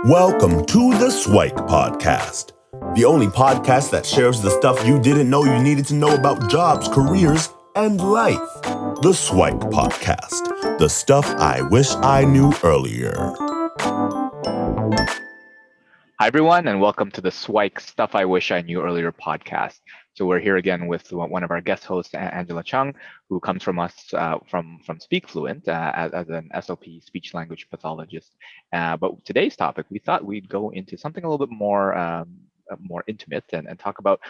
Welcome to the SIWIKE Podcast, the only podcast that shares the stuff you didn't know you needed to know about jobs, careers, and life. The SIWIKE Podcast, the stuff I wish I knew earlier. Hi, everyone, and welcome to the SIWIKE Stuff I Wish I Knew Earlier podcast. So we're here again with one of our guest hosts, Angela Chung, who comes from us from SpeakFluent as an SLP, speech language pathologist. But today's topic, we thought we'd go into something a little bit more intimate and talk about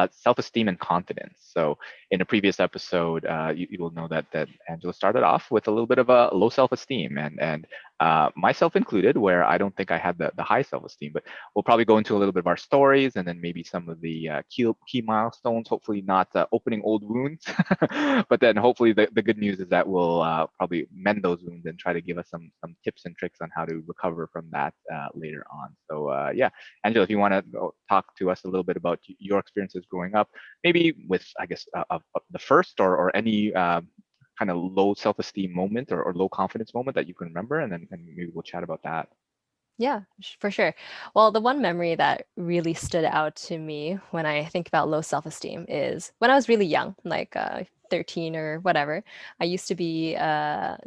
self-esteem and confidence. So in a previous episode, you will know that Angela started off with a little bit of a low self-esteem and myself included, where I don't think I had the high self-esteem, but we'll probably go into a little bit of our stories and then maybe some of the key milestones, hopefully not opening old wounds, but then hopefully the good news is that we'll probably mend those wounds and try to give us some tips and tricks on how to recover from that later on. So yeah, Angela, if you want to talk to us a little bit about your experiences growing up, maybe with, I guess, the first or any kind of low self-esteem moment or low confidence moment that you can remember, and maybe we'll chat about that. Yeah, for sure. Well, the one memory that really stood out to me when I think about low self-esteem is when I was really young, like 13 or whatever. I used to be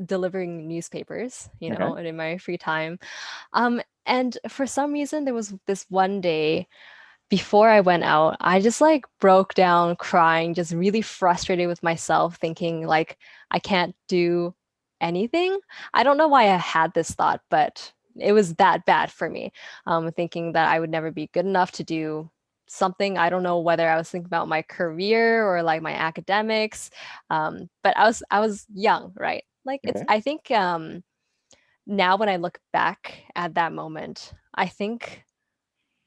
delivering newspapers, Okay. in my free time. And for some reason, there was this one day before I went out, I just like broke down crying, just really frustrated with myself, thinking like I can't do anything. I don't know why I had this thought, but it was that bad for me. Thinking that I would never be good enough to do something. I don't know whether I was thinking about my career or like my academics. But I was young, right? Like Okay. I think now when I look back at that moment, I think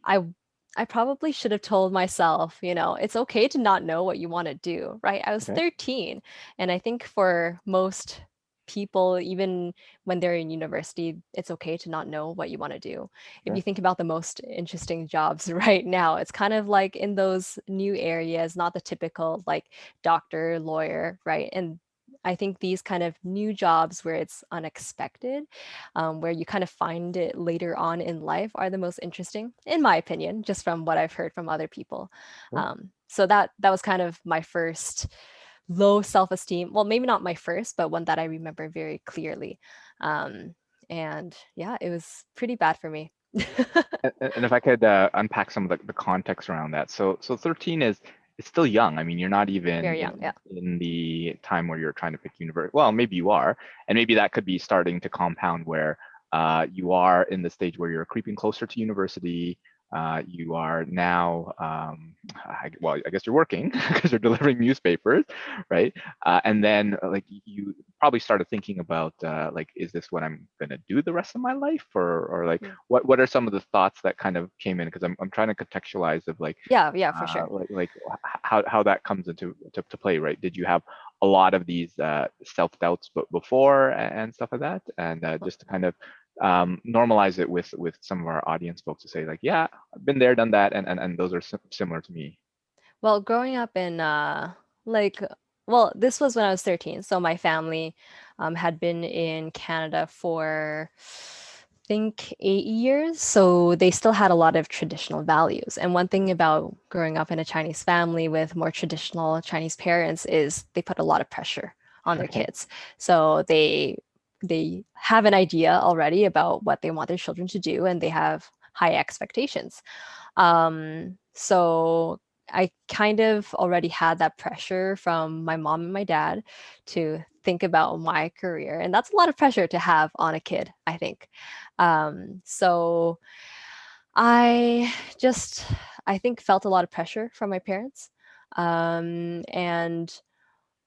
I I probably should have told myself, it's okay to not know what you want to do, right? I was Okay. 13, and I think for most people, even when they're in university, it's okay to not know what you want to do. If Sure. you think about the most interesting jobs right now, it's kind of like in those new areas, not the typical like doctor, lawyer, right? And I think these kind of new jobs where it's unexpected, where you kind of find it later on in life are the most interesting, in my opinion, just from what I've heard from other people. Sure. So that was kind of my first low self-esteem. Well, maybe not my first, but one that I remember very clearly. And yeah, it was pretty bad for me. And if I could unpack some of the context around that. So 13 is it's still young. I mean, you're not even Very young, yeah. in the time where you're trying to pick university. Well, maybe you are, and maybe that could be starting to compound where you are in the stage where you're creeping closer to university. You are now, I guess you're working because you're delivering newspapers, right? And then like you probably started thinking about like, is this what I'm gonna do the rest of my life, or like Yeah, what are some of the thoughts that kind of came in? Because I'm trying to contextualize of like yeah, for sure. how that comes into to play, right? Did you have a lot of these self doubts but before and stuff like that, and just to kind of normalize it with some of our audience folks to say like, yeah, I've been there, done that, and those are similar to me. Well, growing up in like well, this was when I was 13. So my family had been in Canada for I think 8 years. So they still had a lot of traditional values. And one thing about growing up in a Chinese family with more traditional Chinese parents is they put a lot of pressure on their Okay. kids. So they have an idea already about what they want their children to do, and they have high expectations. So I kind of already had that pressure from my mom and my dad to think about my career. And that's a lot of pressure to have on a kid, I think. So I just, I think, felt a lot of pressure from my parents. And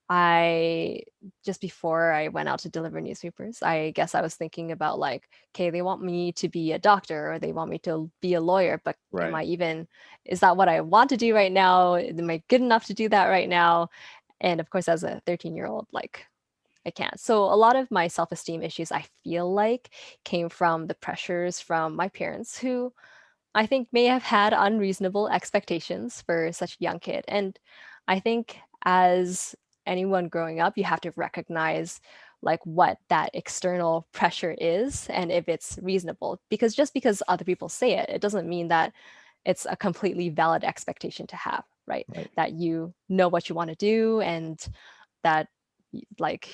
I just before I went out to deliver newspapers, I guess I was thinking about like, okay, they want me to be a doctor or they want me to be a lawyer, but am Right. I even, is that what I want to do right now? Am I good enough to do that right now? And of course, as a 13-year-old, like I can't. So a lot of my self-esteem issues, I feel like, came from the pressures from my parents who I think may have had unreasonable expectations for such a young kid. And I think as anyone growing up, you have to recognize like what that external pressure is and if it's reasonable. Because just because other people say it, it doesn't mean that it's a completely valid expectation to have, right? Right. That you know what you want to do and that like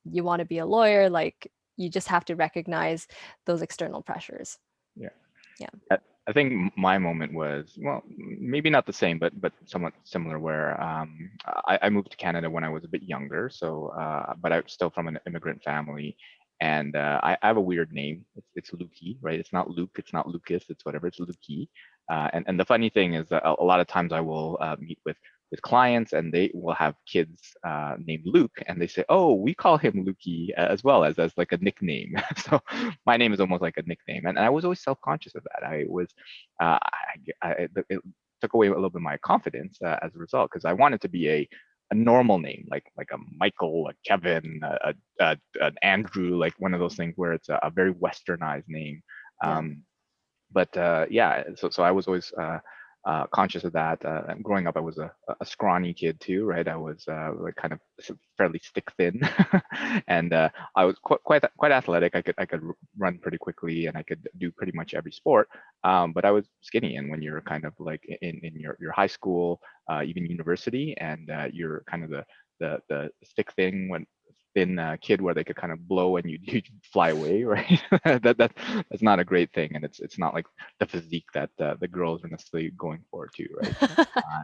you want to be a lawyer, like you just have to recognize those external pressures. Yeah. Yeah. I think my moment was, well, maybe not the same, but somewhat similar. Where I moved to Canada when I was a bit younger, so but I'm still from an immigrant family, and I have a weird name. It's Lukey, right? It's not Luke, it's not Lucas, it's whatever. It's Lukey. And the funny thing is that a lot of times I will meet with clients, and they will have kids named Luke, and they say, "Oh, we call him Lukey as well as like a nickname." So my name is almost like a nickname, and I was always self-conscious of that. I was, it took away a little bit of my confidence as a result, because I wanted to be a normal name, like a Michael, a Kevin, an Andrew, like one of those things where it's a very westernized name. Yeah. But yeah, so I was always conscious of that. And growing up, I was a scrawny kid too, right? I was like kind of fairly stick thin, and I was quite athletic. I could run pretty quickly, and I could do pretty much every sport. But I was skinny, and when you're kind of like in your high school, even university, and you're kind of the stick thing when thin kid where they could kind of blow and you fly away, right? That's not a great thing, and it's not like the physique that the girls are necessarily going for too, right?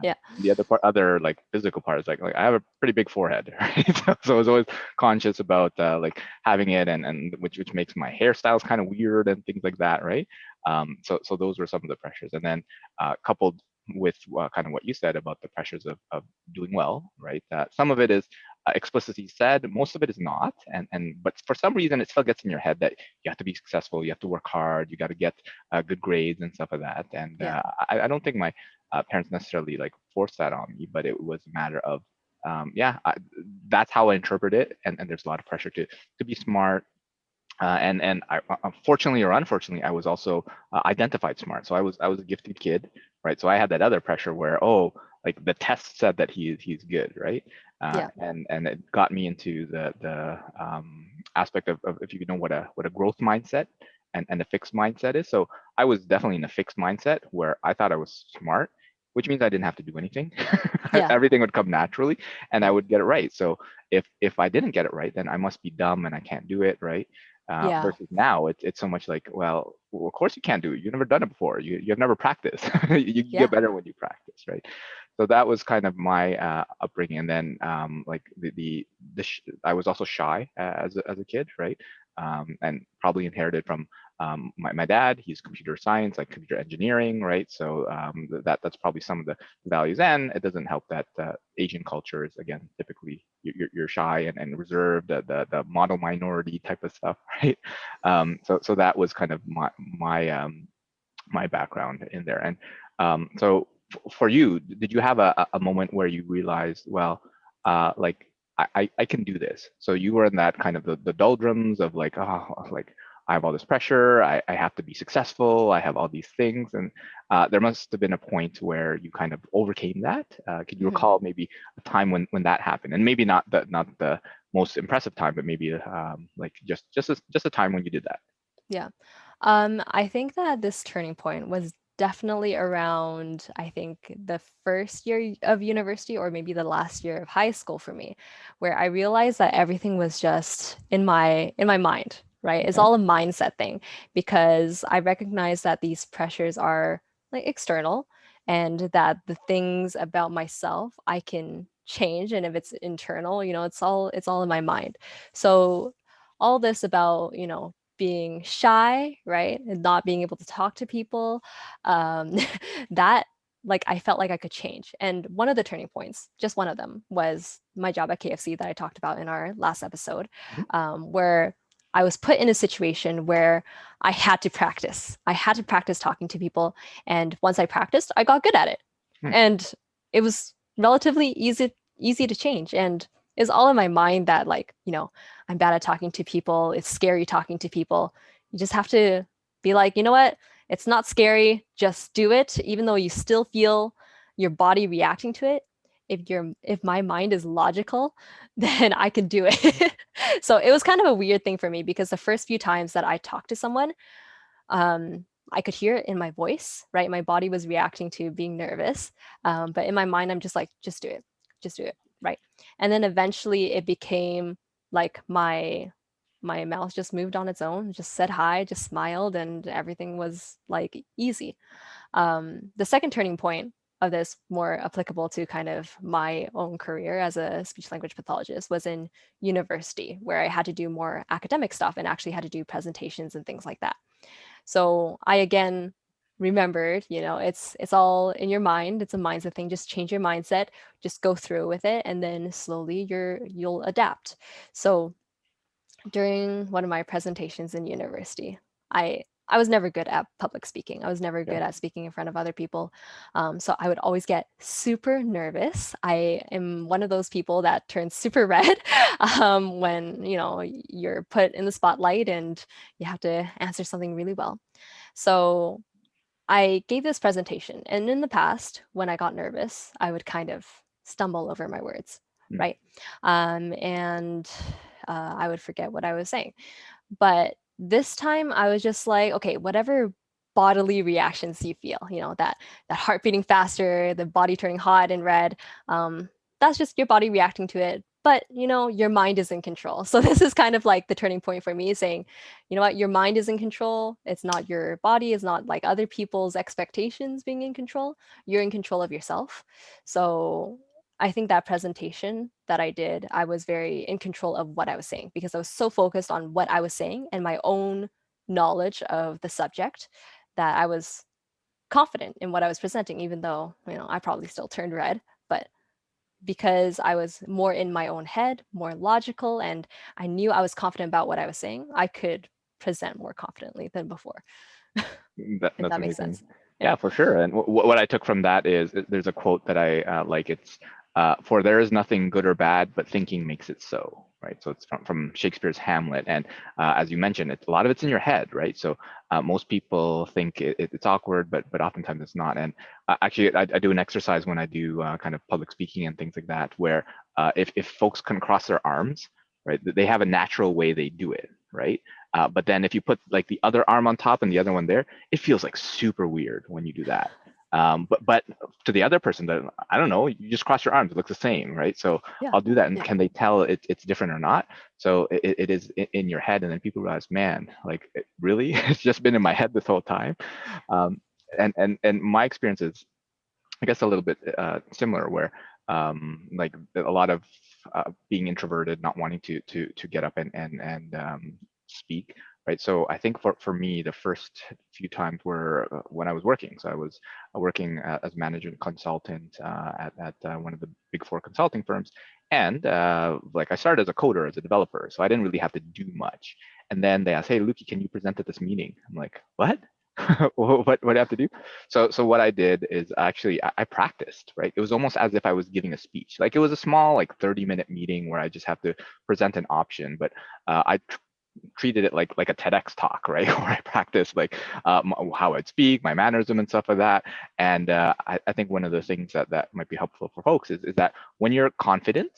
Yeah. The other like physical part is like I have a pretty big forehead, right? So I was always conscious about like having it, and which makes my hairstyles kind of weird and things like that, right? So those were some of the pressures, and then coupled with kind of what you said about the pressures of doing well, right? Some of it is explicitly said, most of it is not, and but for some reason it still gets in your head that you have to be successful, you have to work hard, you got to get good grades and stuff like that. And Yeah. I don't think my parents necessarily like forced that on me, but it was a matter of that's how I interpret it, and there's a lot of pressure to be smart. And I, fortunately or unfortunately, I was also identified smart. So I was a gifted kid, right? So I had that other pressure where, oh, like the test said that he's good, right? Yeah. And it got me into the aspect of if you know what a growth mindset and a fixed mindset is. So I was definitely in a fixed mindset where I thought I was smart, which means I didn't have to do anything. Yeah. Everything would come naturally, and I Yeah. would get it right. So if I didn't get it right, then I must be dumb and I can't do it, right? Yeah. Versus now, it's so much like, well, of course you can't do it. You've never done it before. You've never practiced. You get Yeah. better when you practice, right? So that was kind of my upbringing. And then like I was also shy as a kid, right? And probably inherited from my dad. He's computer science, like computer engineering, right? So that's probably some of the values. And it doesn't help that Asian culture is, again, typically you're shy and reserved, the model minority type of stuff, right? So that was kind of my background in there. And so for you, did you have a moment where you realized, well, like I can do this? So you were in that kind of the doldrums of like, oh, like I have all this pressure, I have to be successful, I have all these things, and there must have been a point where you kind of overcame that. Could you Mhm. recall maybe a time when that happened, and maybe not the most impressive time, but maybe like just a time when you did that? Yeah. I think that this turning point was definitely around, I think, the first year of university or maybe the last year of high school for me, where I realized that everything was just in my mind, right? It's Okay. all a mindset thing because I recognize that these pressures are like external and that the things about myself I can change, and if it's internal, it's all in my mind. So all this about, being shy, right? And not being able to talk to people, um, that like I felt like I could change. And one of the turning points, just one of them, was my job at KFC that I talked about in our last episode, Mhm. where I was put in a situation where I had to practice. I had to practice talking to people. And once I practiced, I got good at it. Hmm. And it was relatively easy to change. And it's all in my mind that like, I'm bad at talking to people. It's scary talking to people. You just have to be like, you know what? It's not scary. Just do it. Even though you still feel your body reacting to it, if my mind is logical, then I can do it. So it was kind of a weird thing for me because the first few times that I talked to someone, I could hear it in my voice, right? My body was reacting to being nervous. But in my mind, I'm just like, just do it, right? And then eventually it became like my mouth just moved on its own, just said hi, just smiled, and everything was like easy. The second turning point of this, more applicable to kind of my own career as a speech language pathologist, was in university, where I had to do more academic stuff and actually had to do presentations and things like that. So I again remembered, it's all in your mind. It's a mindset thing. Just change your mindset, just go through with it, and then slowly you'll adapt. So during one of my presentations in university, I was never good at public speaking. I was never Yeah. good at speaking in front of other people. So I would always get super nervous. I am one of those people that turns super red when you're put in the spotlight and you have to answer something really well. So I gave this presentation, and in the past, when I got nervous, I would kind of stumble over my words, Mm. right? And I would forget what I was saying. But this time, I was just like, okay, whatever bodily reactions you feel, that heart beating faster, the body turning hot and red, that's just your body reacting to it. But your mind is in control. So this is kind of like the turning point for me, saying, you know what, your mind is in control. It's not your body. It's not like other people's expectations being in control. You're in control of yourself. So I think that presentation that I did, I was very in control of what I was saying because I was so focused on what I was saying and my own knowledge of the subject that I was confident in what I was presenting, even though, I probably still turned red. But because I was more in my own head, more logical, and I knew I was confident about what I was saying, I could present more confidently than before, if That's that makes amazing. sense. Yeah. Yeah, for sure. And what I took from that is there's a quote that I like. It's for there is nothing good or bad, but thinking makes it so. Right. So it's from Shakespeare's Hamlet. And as you mentioned, a lot of it's in your head. Right. So most people think it's awkward, but oftentimes it's not. And actually, I do an exercise when I do kind of public speaking and things like that, where if folks can cross their arms, right, they have a natural way they do it. Right. But then if you put like the other arm on top and the other one there, it feels like super weird when you do that. But to the other person, that I don't know, you just cross your arms, it looks the same, right? So Yeah. I'll do that, and Yeah. can they tell it's different or not? So it is in your head, and then people realize, man, like really, it's just been in my head this whole time. Um, and my experience is, I guess, a little bit similar, where like a lot of being introverted, not wanting to get up and speak, right? So I think for me, the first few times were when I was working. So I was working as manager and consultant at one of the big four consulting firms, and like I started as a coder, as a developer, so I didn't really have to do much. And then they asked, "Hey, Luki, can you present at this meeting?" I'm like, "What?" what do I have to do? So what I did is actually I practiced, right? It was almost as if I was giving a speech. Like it was a small, like 30-minute meeting where I just have to present an option, but I treated it like a TEDx talk, right? Where I practiced like how I'd speak, my mannerism and stuff like that. And I think one of the things that might be helpful for folks is that when you're confident,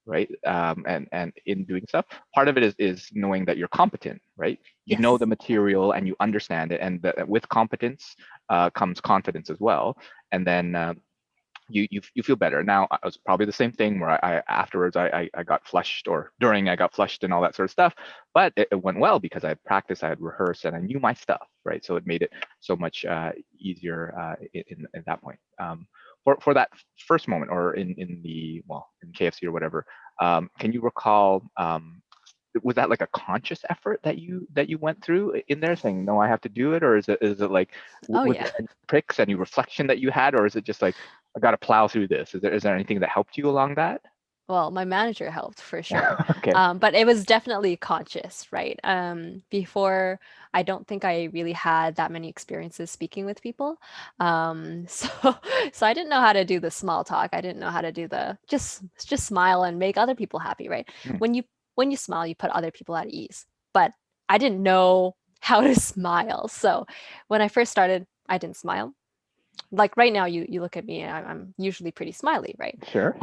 right, and in doing stuff, part of it is knowing that you're competent, right? You know the Yes. Yeah. material and you understand it, and with competence comes confidence as well. And then you feel better. Now, it was probably the same thing where I afterwards I got flushed, or during I got flushed and all that sort of stuff, but it went well because I had practiced, I had rehearsed, and I knew my stuff, right? So it made it so much easier in that point. For that first moment, or in the, well, in KFC or whatever, can you recall? Was that like a conscious effort that you went through in there, saying no, I have to do it, or is it like Oh, was yeah. there any tricks, any reflection that you had, or is it just like I got to plow through this? Is there anything that helped you along that? Well, my manager helped for sure. Okay. But it was definitely conscious, right? Before, I don't think I really had that many experiences speaking with people. So, so I didn't know how to do the small talk. I didn't know how to do the just smile and make other people happy, right? Mm. When you smile, you put other people at ease. But I didn't know how to smile. So when I first started, I didn't smile. like right now, you look at me and I'm usually pretty smiley, right? Sure.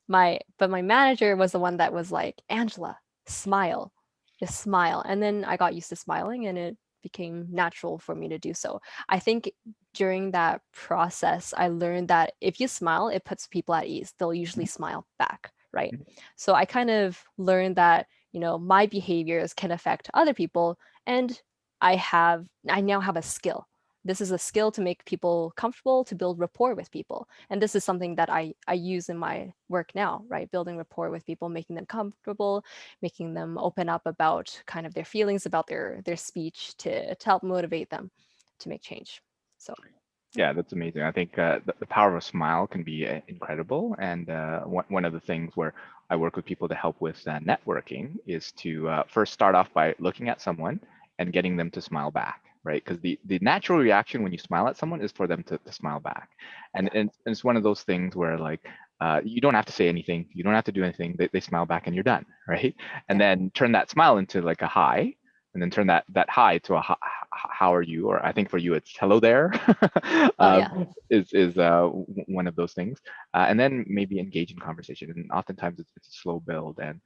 But my manager was the one that was like, Angela, smile, just smile. And then I got used to smiling and it became natural for me to do so. I think during that process, I learned that if you smile, it puts people at ease. They'll usually smile back, right? So I kind of learned that, my behaviors can affect other people, and I now have a skill. This is a skill to make people comfortable, to build rapport with people. And this is something that I use in my work now, right? Building rapport with people, making them comfortable, making them open up about kind of their feelings about their speech to help motivate them to make change. So Yeah, that's amazing. I think the power of a smile can be incredible. And one of the things where I work with people to help with networking is to first start off by looking at someone and getting them to smile back, right? Because the natural reaction when you smile at someone is for them to smile back. And it's one of those things where like you don't have to say anything, you don't have to do anything. They smile back and you're done, right? And yeah. then turn that smile into like a hi, and then turn that hi to a how are you, or I think for you it's hello there. Oh yeah. Is one of those things, and then maybe engage in conversation. And oftentimes it's a slow build. And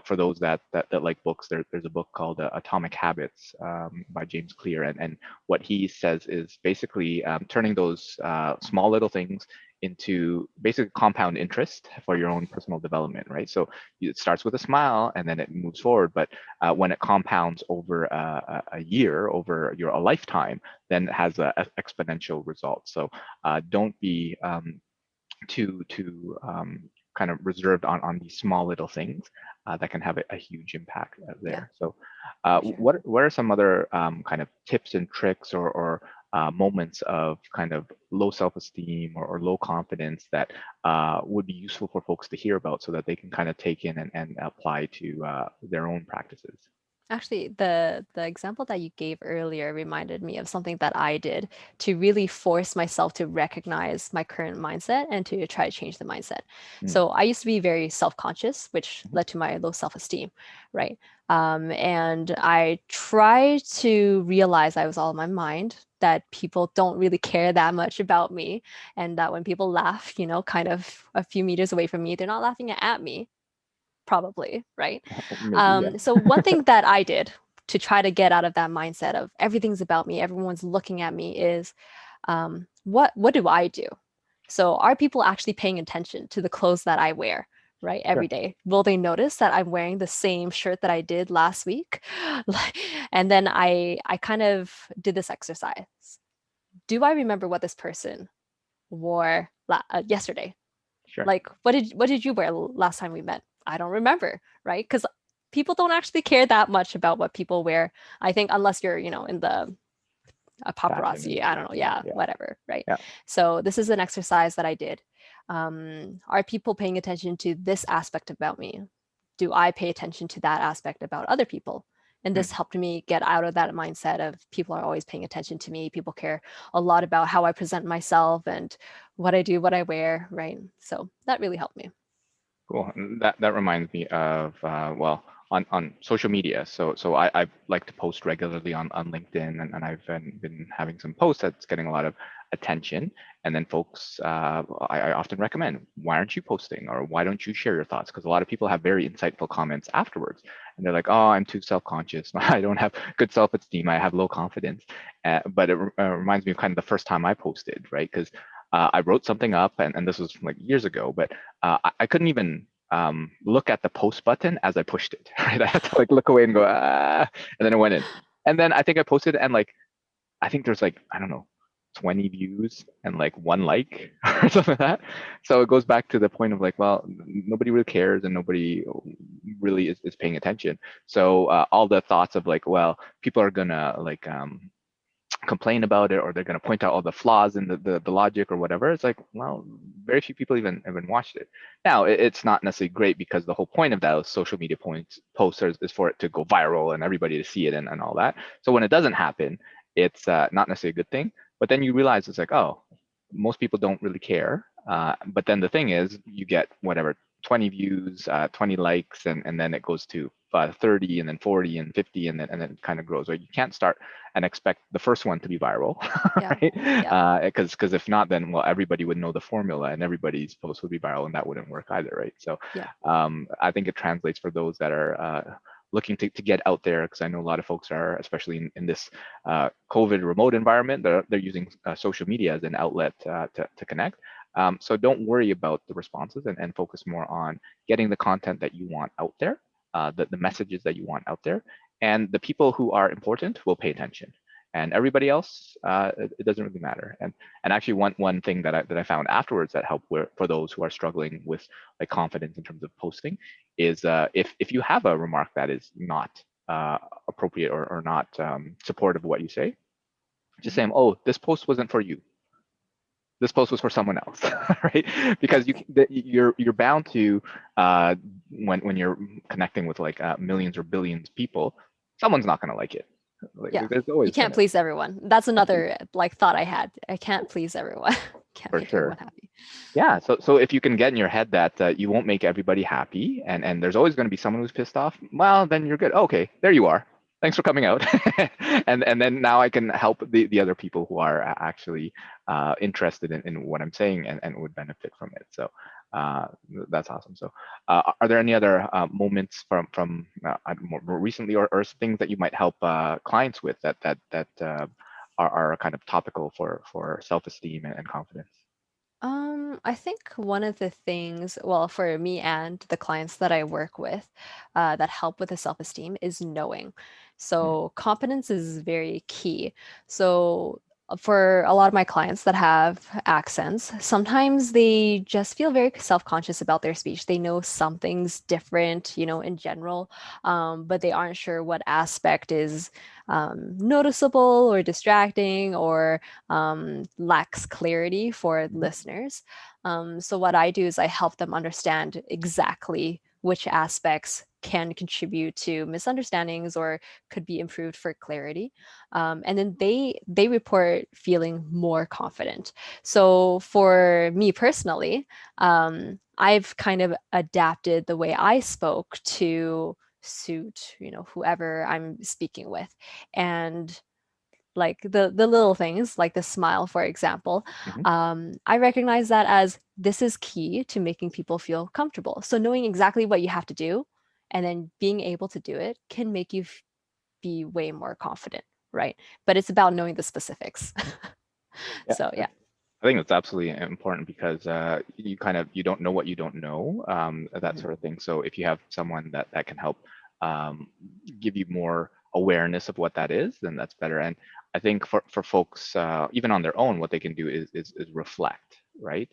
for those that like books, there's a book called Atomic Habits by James Clear, and what he says is basically turning those small little things into basic compound interest for your own personal development, right? So it starts with a smile and then it moves forward, but when it compounds over a year, over a lifetime, then it has a exponential result. So don't be too kind of reserved on these small little things that can have a huge impact Yeah, there. So for sure. what are some other kind of tips and tricks or moments of kind of low self-esteem or low confidence that would be useful for folks to hear about so that they can kind of take in and apply to their own practices? Actually, the example that you gave earlier reminded me of something that I did to really force myself to recognize my current mindset and to try to change the mindset. Mm. So I used to be very self-conscious, which led to my low self-esteem, right? And I tried to realize I was all in my mind, that people don't really care that much about me, and that when people laugh, kind of a few meters away from me, they're not laughing at me, probably, right? Maybe, yeah. So one thing that I did to try to get out of that mindset of everything's about me, everyone's looking at me, is what do I do? So are people actually paying attention to the clothes that I wear, right, every Sure. day? Will they notice that I'm wearing the same shirt that I did last week? And then I kind of did this exercise. Do I remember what this person wore yesterday? Sure. Like, what did you wear last time we met? I don't remember, right? Because people don't actually care that much about what people wear. I think unless you're, in the a Fashion paparazzi, I don't know, industry. yeah, Yeah. whatever, right? Yeah. So this is an exercise that I did. Are people paying attention to this aspect about me? Do I pay attention to that aspect about other people? And Mm. this helped me get out of that mindset of people are always paying attention to me. People care a lot about how I present myself and what I do, what I wear, right? So that really helped me. Cool. And that reminds me of well, on social media. So I like to post regularly on LinkedIn, and I've been having some posts that's getting a lot of attention. And then folks, I often recommend, why aren't you posting, or why don't you share your thoughts? Because a lot of people have very insightful comments afterwards, and they're like, oh, I'm too self-conscious. I don't have good self-esteem. I have low confidence. But it reminds me of kind of the first time I posted, right? Because I wrote something up, and this was like years ago, but I couldn't even look at the post button as I pushed it. Right, I had to like look away and go and then it went in. And then I think I posted, and like I think there's like, I don't know, 20 views and like one like or something like that. So it goes back to the point of like, well, nobody really cares and nobody really is paying attention. So all the thoughts of like, well, people are gonna like complain about it, or they're going to point out all the flaws in the logic or whatever. It's like, well, very few people even watched it. Now it's not necessarily great, because the whole point of those social media posters is for it to go viral and everybody to see it and all that. So when it doesn't happen, it's not necessarily a good thing. But then you realize it's like, oh, most people don't really care. But then the thing is, you get whatever 20 views, 20 likes, and then it goes to 30 and then 40 and 50 and then it kind of grows. Right? You can't start and expect the first one to be viral, Yeah. right? Because if not, then well, everybody would know the formula and everybody's post would be viral, and that wouldn't work either, right? So Yeah. I think it translates for those that are looking to get out there, because I know a lot of folks are, especially in this COVID remote environment, they're using social media as an outlet to connect. So don't worry about the responses and focus more on getting the content that you want out there, the messages that you want out there, and the people who are important will pay attention. And everybody else, it doesn't really matter. And actually, one thing that I found afterwards that helped for those who are struggling with like confidence in terms of posting is if you have a remark that is not appropriate or not supportive of what you say, just saying, oh, this post wasn't for you, this post was for someone else, right? Because you're bound to when you're connecting with like millions or billions of people, someone's not going to like it. Like, Yeah. there's You always can't please everyone. That's another like thought I had. I can't please everyone. Can't for make everyone sure. happy. Yeah. So if you can get in your head that you won't make everybody happy, and there's always going to be someone who's pissed off, well, then you're good. Okay, there you are. Thanks for coming out. and then now I can help the other people who are actually interested in what I'm saying and would benefit from it. So that's awesome. So are there any other moments from more recently or things that you might help clients with that are kind of topical for self-esteem and confidence? I think one of the things, well, for me and the clients that I work with, that help with the self-esteem is knowing. Mm, So confidence is very key. So for a lot of my clients that have accents, sometimes they just feel very self-conscious about their speech. They know something's different, in general, but they aren't sure what aspect is noticeable or distracting or lacks clarity for mhm, listeners. So what I do is I help them understand exactly which aspects can contribute to misunderstandings or could be improved for clarity, and then they report feeling more confident. So for me personally, I've kind of adapted the way I spoke to suit whoever I'm speaking with, and like the little things like the smile, for example, mhm. I recognize that as this is key to making people feel comfortable. So knowing exactly what you have to do and then being able to do it can make you be way more confident, right? But it's about knowing the specifics. Yeah. So yeah. I think that's absolutely important because you don't know what you don't know, that Mhm. sort of thing. So if you have someone that can help um, give you more awareness of what that is, then that's better. And I think for folks, even on their own, what they can do is reflect, right?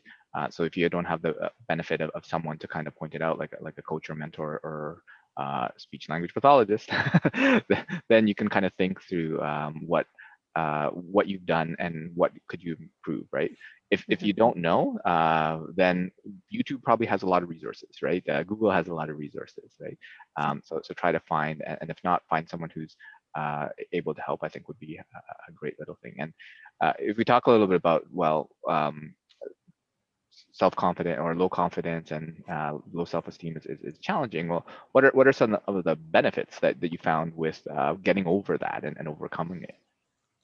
So if you don't have the benefit of someone to kind of point it out, like a coach or mentor or speech language pathologist, then you can kind of think through what you've done and what could you improve, right? If Mhm. you don't know, then YouTube probably has a lot of resources, right? Google has a lot of resources, right? So try to find, and if not, find someone who's able to help. I think would be a great little thing. And if we talk a little bit about self-confident or low confidence and low self-esteem is challenging. Well, what are some of the benefits that you found with getting over that and overcoming it?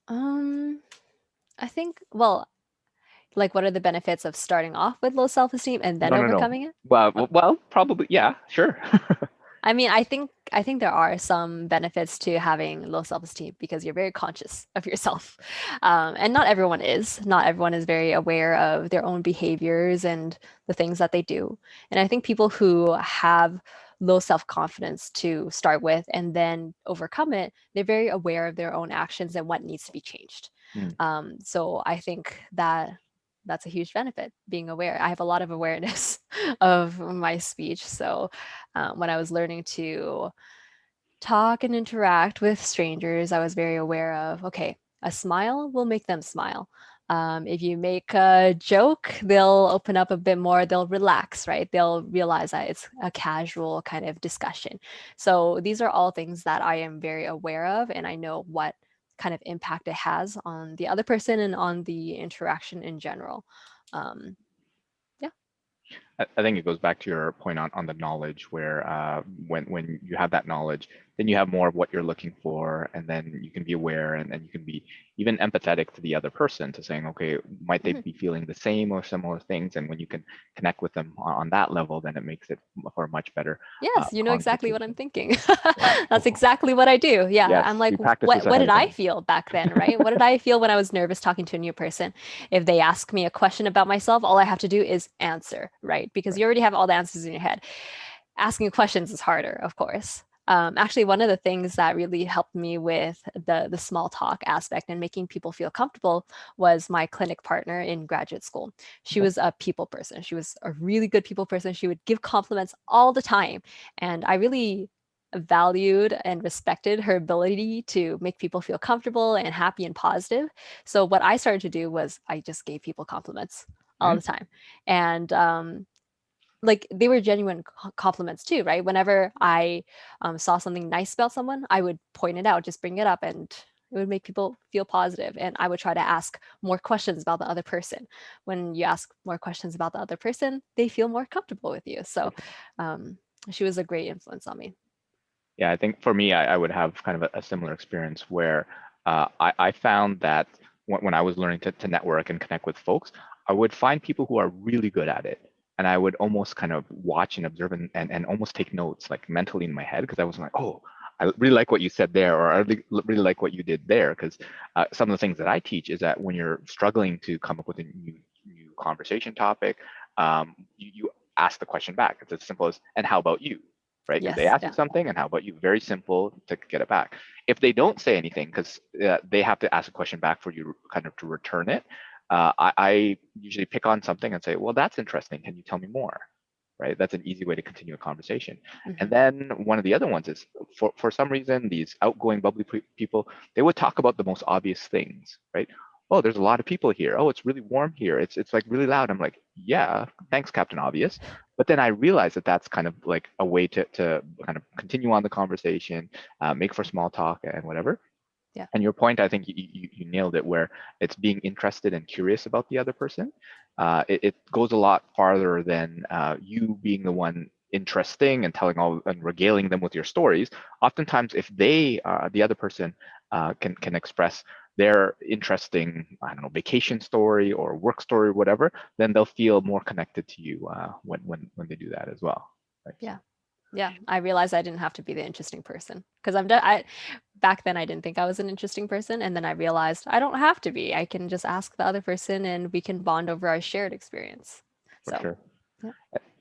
um I think, well, like what are the benefits of starting off with low self-esteem and then No, no, no. overcoming it? Well, probably, yeah, sure. I mean, I think there are some benefits to having low self-esteem because you're very conscious of yourself, and not everyone is. Not everyone is very aware of their own behaviors and the things that they do. And I think people who have low self-confidence to start with and then overcome it, they're very aware of their own actions and what needs to be changed. Mm, So I think that that's a huge benefit, being aware. I have a lot of awareness of my speech, so when I was learning to talk and interact with strangers, I was very aware of, okay, a smile will make them smile. If you make a joke, they'll open up a bit more, they'll relax, right? They'll realize that it's a casual kind of discussion. So these are all things that I am very aware of, and I know what kind of impact it has on the other person and on the interaction in general. Um, yeah. I think it goes back to your point on the knowledge, where when you have that knowledge, then you have more of what you're looking for, and then you can be aware, and then you can be even empathetic to the other person, to saying, okay, might they Mhm. be feeling the same or similar things? And when you can connect with them on that level, then it makes it for a much better Yes, you know exactly what I'm conversation. thinking. Yeah. That's exactly what I do. Yeah, I'm Yes, like, we practice this what ahead did of I time. feel back then, right? What did I feel when I was nervous talking to a new person? If they ask me a question about myself, all I have to do is answer, right? Because Right. you already have all the answers in your head. Asking questions is harder, of course. Actually, one of the things that really helped me with the small talk aspect and making people feel comfortable was my clinic partner in graduate school. She Okay. was a people person. She was a really good people person. She would give compliments all the time, and I really valued and respected her ability to make people feel comfortable and happy and positive. So what I started to do was I just gave people compliments all the Mhm. time, and like they were genuine compliments too, right? Whenever I saw something nice about someone, I would point it out, just bring it up, and it would make people feel positive. And I would try to ask more questions about the other person. When you ask more questions about the other person, they feel more comfortable with you. So um, she was a great influence on me. Yeah, I think for me, I would have kind of a similar experience where I found that when I was learning to network and connect with folks, I would find people who are really good at it. And I would almost kind of watch and observe and almost take notes like mentally in my head, because I was like, oh, I really like what you said there, or I really like what you did there. Because some of the things that I teach is that when you're struggling to come up with a new conversation topic, you ask the question back. It's as simple as, and how about you? Right? If they Yes, ask you yeah, something, and how about you? Very simple to get it back. If they don't say anything, because they have to ask a question back for you kind of to return it, I usually pick on something and say, well, that's interesting. Can you tell me more? Right? That's an easy way to continue a conversation. And hmm then one of the other ones is, for some reason, these outgoing, bubbly people, they would talk about the most obvious things, right? Oh, there's a lot of people here. Oh, it's really warm here. It's like really loud. I'm like, yeah, thanks, Captain Obvious. But then I realized that that's kind of like a way to kind of continue on the conversation, make for small talk and whatever. yeah, And your point, I think you nailed it, where it's being interested and curious about the other person. It goes a lot farther than you being the one interesting and telling all and regaling them with your stories. Oftentimes, if the other person, can express their interesting, I don't know, vacation story or work story or whatever, then they'll feel more connected to you when they do that as well. Right. So yeah. Yeah, I realized I didn't have to be the interesting person because I back then I didn't think I was an interesting person, and then I realized I don't have to be. I can just ask the other person and we can bond over our shared experience. for So, sure. yeah.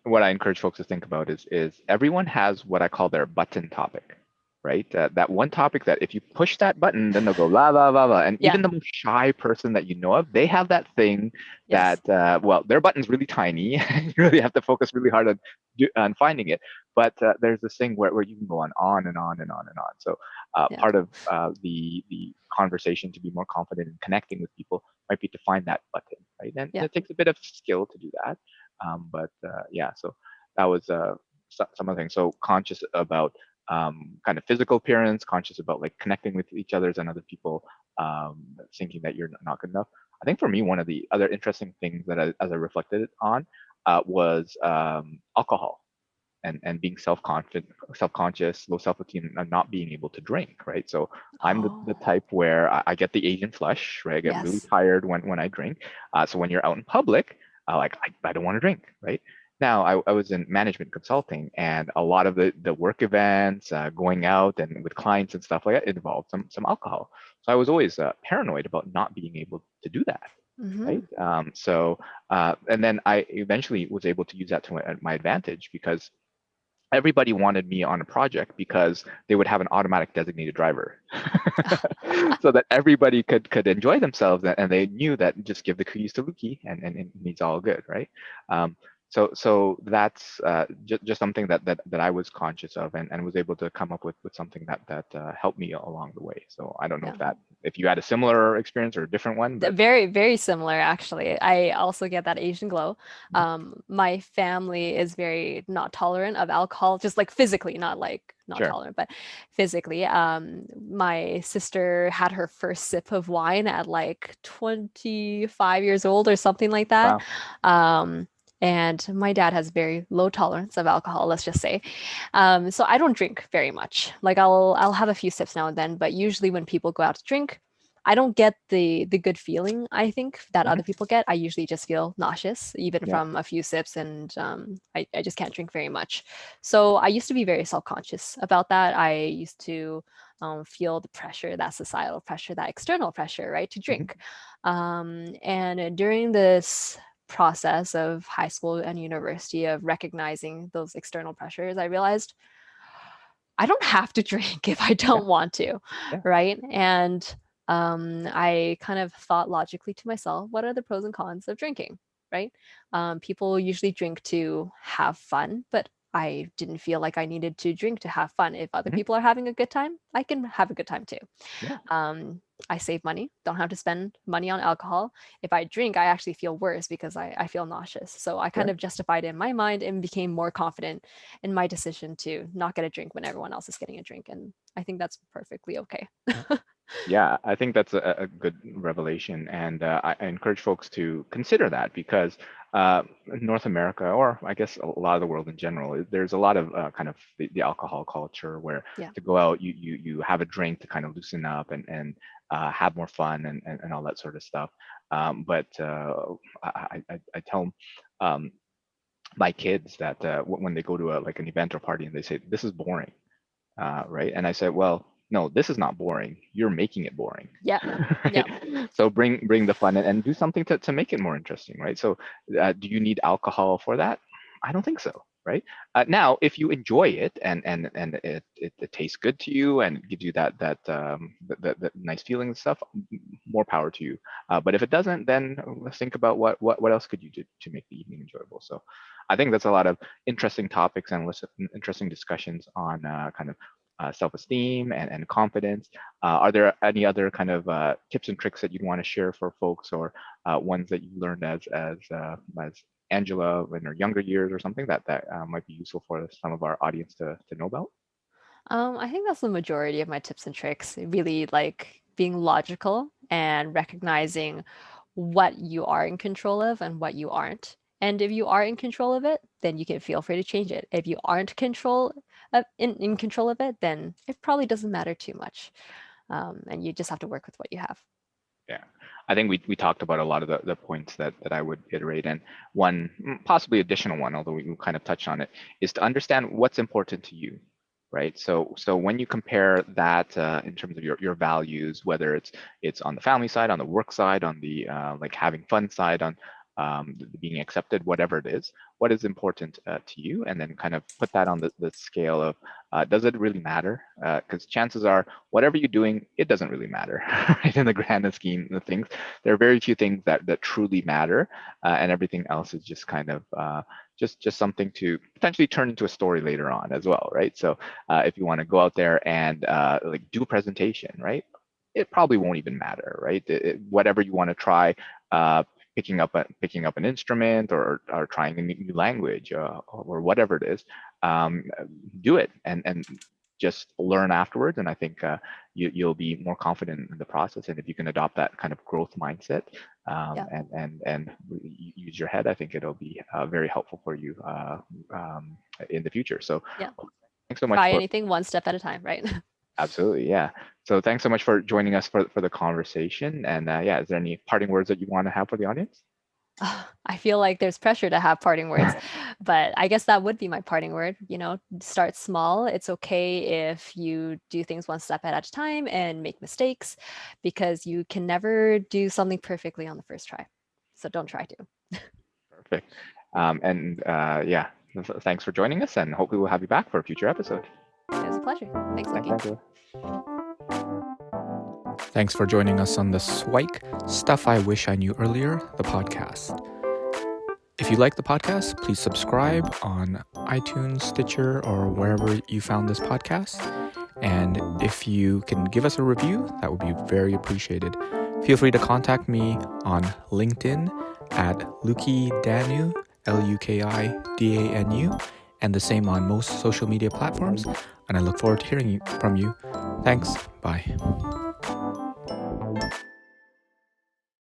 What I encourage folks to think about is everyone has what I call their button topic, right? That one topic that if you push that button, then they'll go la la la la. And Yeah. even the most shy person that you know of, they have that thing Yes. that well, their button's really tiny. You really have to focus really hard on finding it. But there's this thing where you can go on and on and on and on. So Yeah. part of the conversation to be more confident in connecting with people might be to find that button, right? And Yeah. it takes a bit of skill to do that. But yeah, so that was some of the things. So conscious about kind of physical appearance, conscious about like connecting with each others and other people, thinking that you're not good enough. I think for me, one of the other interesting things that as I reflected on was alcohol and being self-conscious, low self-esteem, and not being able to drink, right? So I'm the Oh, type where I get the Asian flush, right? I get really yes. tired when I drink. So when you're out in public, I don't want to drink, right? Now I was in management consulting, and a lot of the work events, going out and with clients and stuff like that, involved some alcohol. So I was always paranoid about not being able to do that, hmm right? And then I eventually was able to use that to my advantage, because everybody wanted me on a project because they would have an automatic designated driver so that everybody could enjoy themselves, and they knew that just give the keys to Luki, and he's all good, right? um, so that's just something that I was conscious of, and was able to come up with something that helped me along the way. So I don't know Yeah. if you had a similar experience or a different one, but Very, very similar, actually. I also get that Asian glow. Mhm. My family is very not tolerant of alcohol, just like physically, not like not Sure. tolerant, but physically. My sister had her first sip of wine at like 25 years old or something like that. Wow. Um, And my dad has very low tolerance of alcohol, let's just say. So I don't drink very much. Like I'll have a few sips now and then, but usually when people go out to drink, I don't get the good feeling I think that other people get. I usually just feel nauseous, even Yeah. from a few sips, and I just can't drink very much. So I used to be very self-conscious about that. I used to feel the pressure, that societal pressure, that external pressure, right, to drink. And during this process of high school and university of recognizing those external pressures, I realized I don't have to drink if I Yeah. don't want to, Yeah. right? And I kind of thought logically to myself, what are the pros and cons of drinking, right? People usually drink to have fun, but I didn't feel like I needed to drink to have fun. If other people are having a good time, I can have a good time too. Yeah. I save money, don't have to spend money on alcohol. If I drink, I actually feel worse because I feel nauseous. So I kind Right. of justified it in my mind and became more confident in my decision to not get a drink when everyone else is getting a drink. And I think that's perfectly okay. Yeah, I think that's a good revelation, and I encourage folks to consider that because in North America, or I guess a lot of the world in general, there's a lot of kind of the alcohol culture where Yeah. to go out, you have a drink to kind of loosen up and have more fun and all that sort of stuff. But I tell um, my kids that when they go to like an event or party and they say this is boring, right? And I said, well, no, this is not boring. You're making it boring, Yeah. Yeah. right? So bring the fun and do something to make it more interesting, right? So do you need alcohol for that? I don't think so, right? Now, if you enjoy it and it tastes good to you and gives you that nice feeling and stuff, more power to you. But if it doesn't, then let's think about what else could you do to make the evening enjoyable. So I think that's a lot of interesting topics and interesting discussions on kind of self-esteem and confidence. Are there any other kind of tips and tricks that you'd want to share for folks, or ones that you learned as Angela in her younger years, or something that might be useful for some of our audience to know about? I think that's the majority of my tips and tricks. Really like being logical and recognizing what you are in control of and what you aren't. And if you are in control of it, then you can feel free to change it. If you aren't in control of it, then it probably doesn't matter too much. And you just have to work with what you have. Yeah, I think we talked about a lot of the points that I would iterate, and one possibly additional one, although we kind of touched on it, is to understand what's important to you, right? So when you compare that in terms of your values, whether it's on the family side, on the work side, on the like having fun side, on being accepted, whatever it is, what is important to you, and then kind of put that on the scale of does it really matter? Because chances are, whatever you're doing, it doesn't really matter, right? In the grand scheme of things, there are very few things that truly matter, and everything else is just kind of just something to potentially turn into a story later on as well, right? So if you want to go out there and like do a presentation, right? It probably won't even matter, right? Whatever you want to try, picking up an instrument or trying a new language or whatever it is, do it and just learn afterwards. And I think you'll be more confident in the process. And if you can adopt that kind of growth mindset Yeah. and use your head, I think it'll be very helpful for you in the future. So Yeah. thanks so much Try for anything one step at a time, right? absolutely, yeah. So thanks so much for joining us for the conversation. And yeah, is there any parting words that you want to have for the audience? I feel like there's pressure to have parting words, but I guess that would be my parting word. Start small. It's okay if you do things one step at a time and make mistakes, because you can never do something perfectly on the first try. So don't try to. Perfect. And yeah, thanks for joining us, and hopefully we'll have you back for a future episode. It was a pleasure. Thanks, Thanks, Lucky. Angela. Thanks for joining us on the SIWIKE Stuff I Wish I Knew Earlier, the podcast. If you like the podcast, please subscribe on iTunes, Stitcher, or wherever you found this podcast. And if you can give us a review, that would be very appreciated. Feel free to contact me on LinkedIn at Lukidanu, LUKIDANU, and the same on most social media platforms. And I look forward to hearing from you. Thanks. Bye.